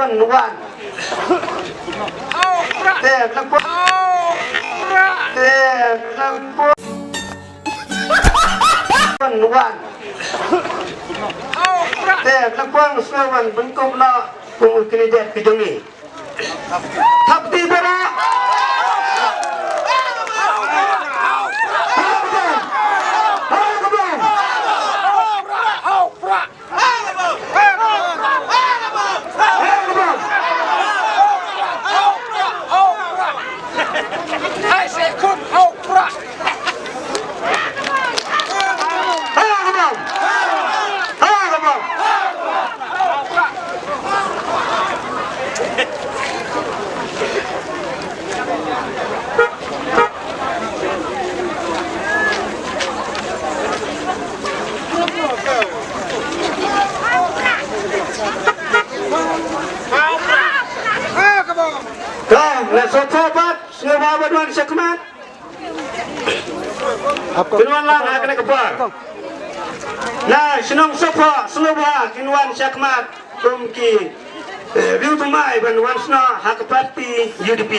Wan Tem nak pun Tem nak pun Wan Tem nak pun Selawan bengkok nak Kredit kejongi Tapti berak Sobat, Sngewbha baduan syakmat. Kinuan lang akan kebar. Nah, senang sofa Sngewbha kinuan syakmat kumki. Riu tumai baduan sna hak parti UDP.